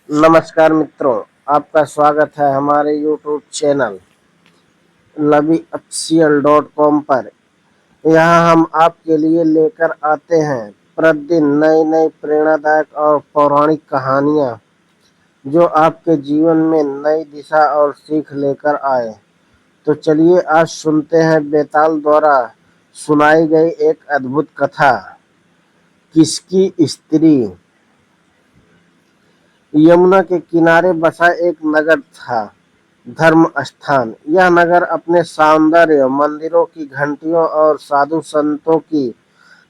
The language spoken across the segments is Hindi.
नमस्कार मित्रों, आपका स्वागत है हमारे यूट्यूब चैनल labiofficial.com पर। यहाँ हम आपके लिए लेकर आते हैं प्रतिदिन नई नई प्रेरणादायक और पौराणिक कहानियाँ जो आपके जीवन में नई दिशा और सीख लेकर आए। तो चलिए आज सुनते हैं बेताल द्वारा सुनाई गई एक अद्भुत कथा, किसकी स्त्री। यमुना के किनारे बसा एक नगर था, धर्म स्थान। यह नगर अपने सौंदर्य, मंदिरों की घंटियों और साधु संतों की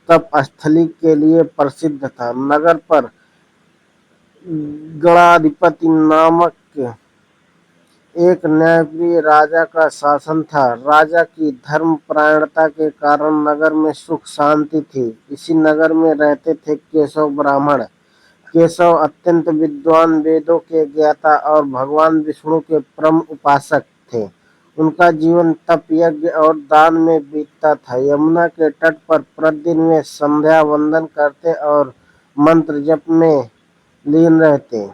तपस्थली के लिए प्रसिद्ध था। नगर पर गणाधिपति नामक एक न्यायप्रिय राजा का शासन था। राजा की धर्मपरायणता के कारण नगर में सुख शांति थी। इसी नगर में रहते थे केशव ब्राह्मण। केशव अत्यंत विद्वान, वेदों के ज्ञाता और भगवान विष्णु के परम उपासक थे। उनका जीवन तप, यज्ञ और दान में बीतता था। यमुना के तट पर प्रतिदिन वे संध्या वंदन करते और मंत्र जप में लीन रहते।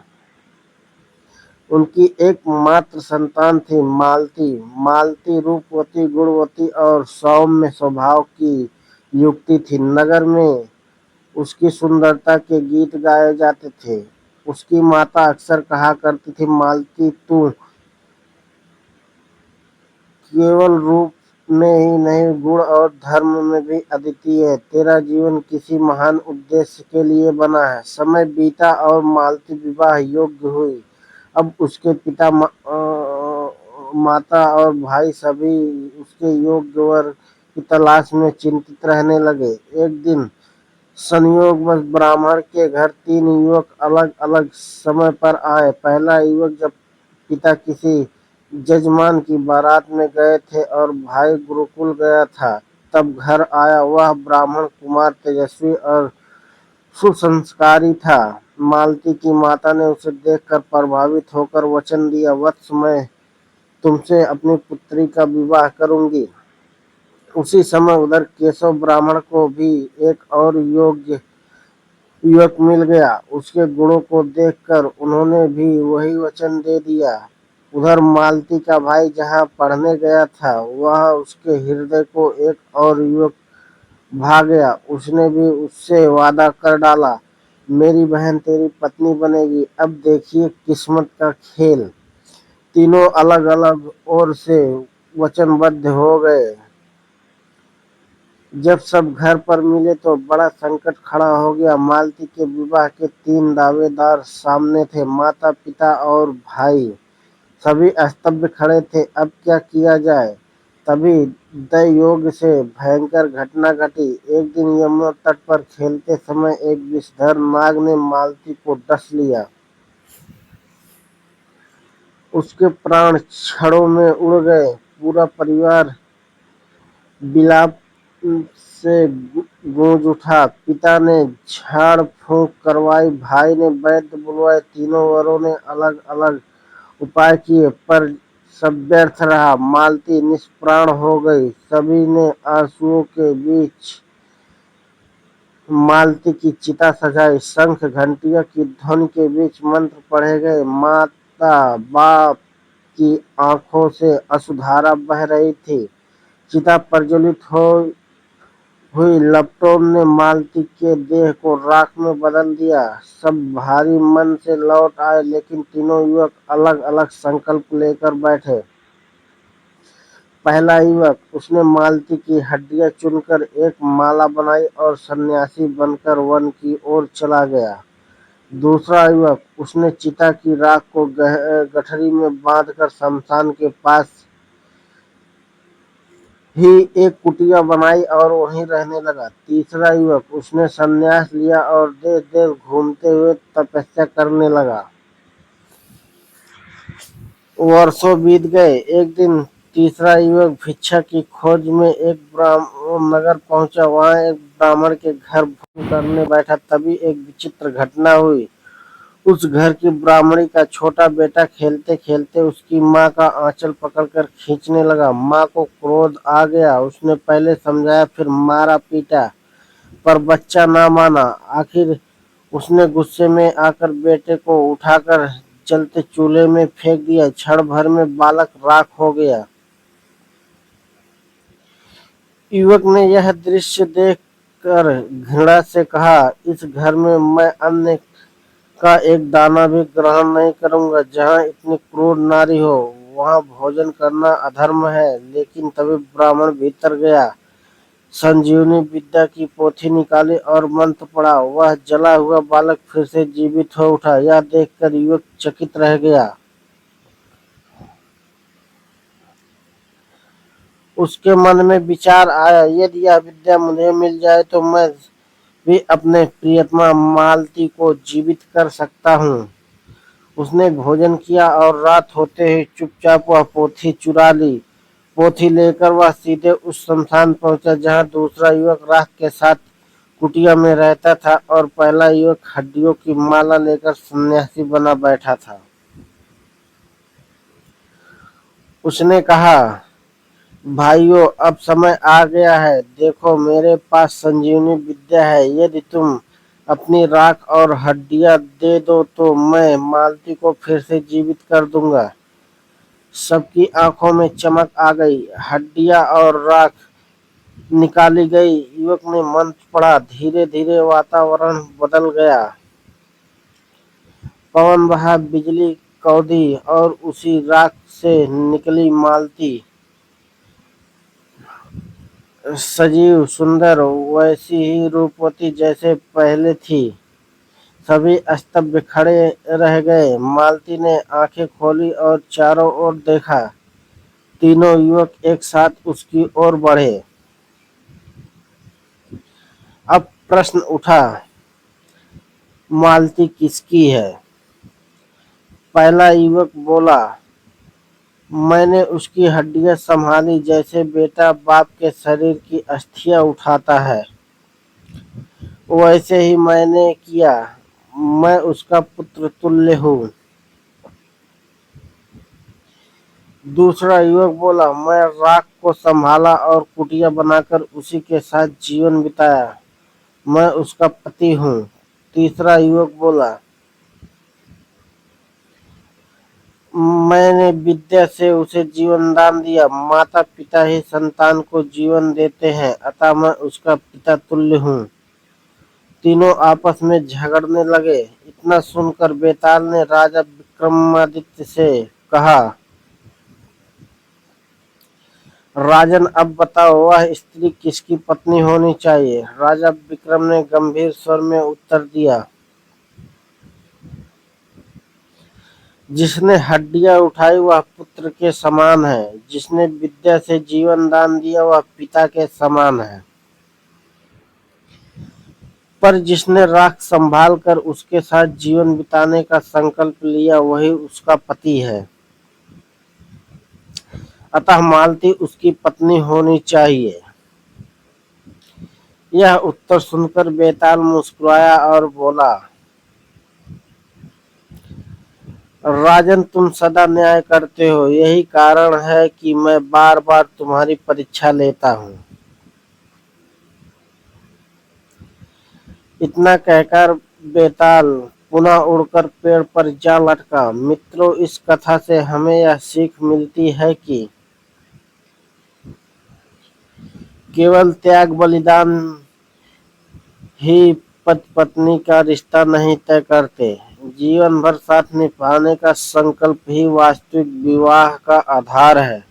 उनकी एकमात्र संतान थी मालती। मालती रूपवती, गुणवती और सौम्य स्वभाव की युवती थी। नगर में उसकी सुंदरता के गीत गाए जाते थे। उसकी माता अक्सर कहा करती थी, मालती तू केवल रूप में ही नहीं, गुण और धर्म में भी अद्वितीय है। तेरा जीवन किसी महान उद्देश्य के लिए बना है। समय बीता और मालती विवाह योग्य हुई। अब उसके पिता, माता और भाई सभी उसके योग्य वर की तलाश में चिंतित रहने लगे। एक दिन संयोगवश ब्राह्मण के घर तीन युवक अलग अलग समय पर आए। पहला युवक जब पिता किसी जजमान की बारात में गए थे और भाई गुरुकुल गया था, तब घर आया। वह ब्राह्मण कुमार तेजस्वी और सुसंस्कारी था। मालती की माता ने उसे देखकर प्रभावित होकर वचन दिया, वत्स मैं तुमसे अपनी पुत्री का विवाह करूंगी। उसी समय उधर केशव ब्राह्मण को भी एक और योग्य युवक मिल गया। उसके गुणों को देखकर उन्होंने भी वही वचन दे दिया। उधर मालती का भाई जहाँ पढ़ने गया था, वह उसके हृदय को एक और युवक भा गया। उसने भी उससे वादा कर डाला, मेरी बहन तेरी पत्नी बनेगी। अब देखिए किस्मत का खेल। तीनों अलग अलग ओर से वचनबद्ध हो गए। जब सब घर पर मिले तो बड़ा संकट खड़ा हो गया। मालती के विवाह के तीन दावेदार सामने थे, माता, पिता और भाई। सभी स्तब्ध खड़े थे। अब क्या किया जाए? तभी दैवयोग से भयंकर घटना घटी। एक दिन यमुना तट पर खेलते समय एक विषधर नाग ने मालती को डस लिया। उसके प्राण क्षणों में उड़ गए। पूरा परिवार विलाप से गूंज उठा। पिता ने झाड़ फूंक करवाई, भाई ने वैद्य बुलवाए। तीनों वरों ने अलग अलग उपाय किए पर सब व्यर्थ रहा। मालती निष्प्राण हो गई। सभी ने आंसुओं के बीच मालती की चिता सजाई। शंख घंटिया की ध्वनि के बीच मंत्र पढ़े गए। माता बाप की आंखों से अश्रुधारा बह रही थी। चिता प्रज्वलित हुई लपटों ने मालती के देह को राख में बदल दिया। सब भारी मन से लौट आए, लेकिन तीनों युवक अलग अलग संकल्प लेकर बैठे। पहला युवक, उसने मालती की हड्डियां चुनकर एक माला बनाई और सन्यासी बनकर वन की ओर चला गया। दूसरा युवक, उसने चिता की राख को गठरी में बांधकर शमशान के पास ही एक कुटिया बनाई और वहीं रहने लगा। तीसरा युवक, उसने संन्यास लिया और देश देश घूमते हुए तपस्या करने लगा। वर्षों बीत गए। एक दिन तीसरा युवक भिक्षा की खोज में एक नगर पहुंचा। वहां एक ब्राह्मण के घर भोजन करने बैठा। तभी एक विचित्र घटना हुई। उस घर की ब्राह्मणी का छोटा बेटा खेलते खेलते उसकी माँ का आंचल पकड़कर खींचने लगा। माँ को क्रोध आ गया। उसने पहले समझाया, फिर मारा पीटा, पर बच्चा ना माना। आखिर उसने गुस्से में आकर बेटे को उठाकर जलते चूल्हे में फेंक दिया। क्षण भर में बालक राख हो गया। युवक ने यह दृश्य देखकर घृणा से कहा, इस घर में मैं अन्न का एक दाना भी ग्रहण नहीं करूंगा। जहाँ इतनी क्रूर नारी हो वहाँ भोजन करना अधर्म है। लेकिन तभी ब्राह्मण भीतर गया, संजीवनी विद्या की पोथी निकाली और मंत्र पढ़ा। वह जला हुआ बालक फिर से जीवित हो उठा। यह देखकर युवक चकित रह गया। उसके मन में विचार आया, यदि यह विद्या मुझे मिल जाए तो मैं भी अपने प्रियतमा मालती को जीवित कर सकता हूँ। उसने भोजन किया और रात होते ही चुपचाप वह पोथी चुरा ली। पोथी लेकर वह सीधे उस शमशान पहुंचा जहां दूसरा युवक राख के साथ कुटिया में रहता था और पहला युवक हड्डियों की माला लेकर सन्यासी बना बैठा था। उसने कहा, भाइयों, अब समय आ गया है। देखो, मेरे पास संजीवनी विद्या है। यदि तुम अपनी राख और हड्डियां दे दो तो मैं मालती को फिर से जीवित कर दूंगा। सबकी आंखों में चमक आ गई। हड्डियां और राख निकाली गई। युवक ने मंत्र पढ़ा। धीरे धीरे वातावरण बदल गया। पवन बहा, बिजली कौंधी और उसी राख से निकली मालती सजीव, सुंदर, वैसी ही रूपवती जैसे पहले थी। सभी स्तब्ध खड़े रह गए। मालती ने आंखें खोली और चारों ओर देखा। तीनों युवक एक साथ उसकी ओर बढ़े। अब प्रश्न उठा, मालती किसकी है? पहला युवक बोला, मैंने उसकी हड्डियां संभाली जैसे बेटा बाप के शरीर की अस्थियां उठाता है, वैसे ही मैंने किया। मैं उसका पुत्र तुल्य हूँ। दूसरा युवक बोला, मैं राख को संभाला और कुटिया बनाकर उसी के साथ जीवन बिताया। मैं उसका पति हूँ। तीसरा युवक बोला, मैंने विद्या से उसे जीवन दान दिया। माता पिता ही संतान को जीवन देते हैं, अतः मैं उसका पिता तुल्य हूँ। तीनों आपस में झगड़ने लगे। इतना सुनकर बेताल ने राजा विक्रमादित्य से कहा, राजन, अब बताओ वह स्त्री किसकी पत्नी होनी चाहिए? राजा विक्रम ने गंभीर स्वर में उत्तर दिया, जिसने हड्डियां उठाई वह पुत्र के समान है। जिसने विद्या से जीवन दान दिया वह पिता के समान है। पर जिसने राख संभाल कर उसके साथ जीवन बिताने का संकल्प लिया वही उसका पति है। अतः मालती उसकी पत्नी होनी चाहिए। यह उत्तर सुनकर बेताल मुस्कुराया और बोला, राजन, तुम सदा न्याय करते हो। यही कारण है कि मैं बार बार तुम्हारी परीक्षा लेता हूँ। इतना कहकर बेताल पुनः उड़कर पेड़ पर जा लटका। मित्रों, इस कथा से हमें यह सीख मिलती है कि केवल त्याग बलिदान ही पति पत्नी का रिश्ता नहीं तय करते। जीवन भर साथ निभाने का संकल्प ही वास्तविक विवाह का आधार है।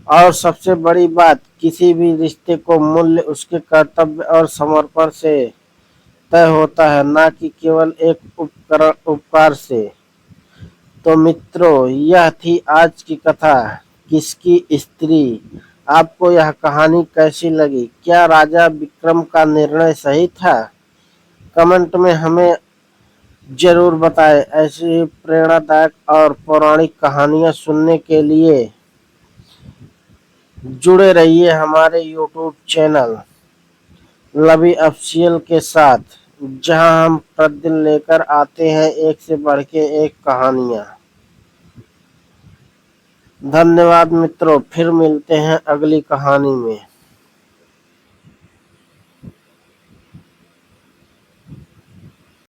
और सबसे बड़ी बात, किसी भी रिश्ते को मूल्य उसके कर्तव्य और समर्पण से तय होता है, ना कि केवल एक उपकार से। तो मित्रों, यह थी आज की कथा, किसकी स्त्री। आपको यह कहानी कैसी लगी? क्या राजा विक्रम का निर्णय सही था? कमेंट में हमें जरूर बताएं। ऐसी ही प्रेरणादायक और पौराणिक कहानियां सुनने के लिए जुड़े रहिए हमारे YouTube चैनल लवी ऑफिशियल के साथ, जहां हम प्रतिदिन लेकर आते हैं एक से बढ़ के एक कहानियां। धन्यवाद मित्रों, फिर मिलते हैं अगली कहानी में।